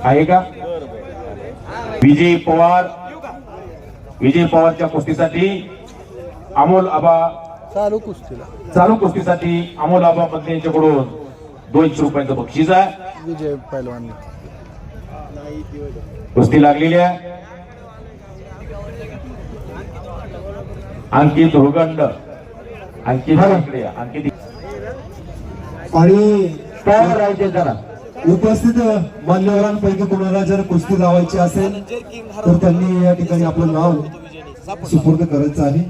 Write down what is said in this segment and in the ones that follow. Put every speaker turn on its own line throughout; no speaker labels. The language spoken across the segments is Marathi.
आहे का? विजय पवारच्या कुस्तीसाठी अमोल आबा चालू कुस्तीसाठी अमोल आबा मध्ये यांच्याकडून 200 रुपयांचं बक्षीस आहे.
विजय पैलवान
कुस्ती लागलेली आहे. अंकित हुरगंड अंकित
आणि काय राहायचे जरा उपस्थित मान्यवरांपैकी कोणाला जर कुस्ती लावायची असेल तर त्यांनी या ठिकाणी आपलं नाव सुपूर्द करायचं आहे.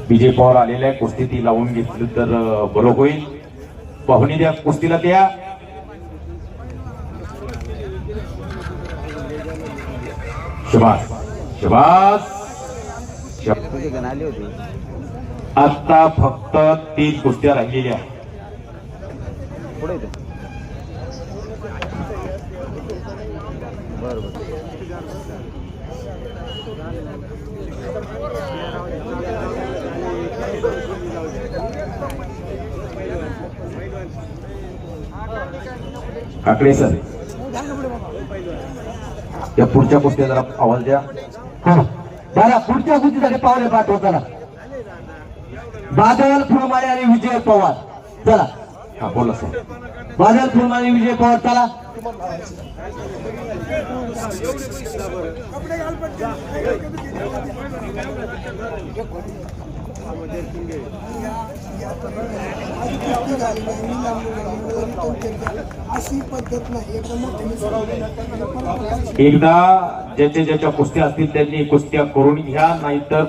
विजय पवार आलेल्या कुस्ती ती लावून घेतली तर बरं होईल. पाहुणी द्या कुस्तीला द्या. शबास शबास. आता फक्त 3 कुस्त्या राहिलेल्या. काकडे सर या पुढच्या कुस्त्या जरा आवाज द्या.
बरं पुढच्या कुस्तीसाठी पावले पाठवा. चला बादल फुलमाळे आणि विजय पवार. चला
हा बोला सर.
बादल फुलमाळे विजय पवार. चला
एकदा ज्याच्या कुस्त्या असतील त्यांनी कुस्त्या करून घ्या, नाहीतर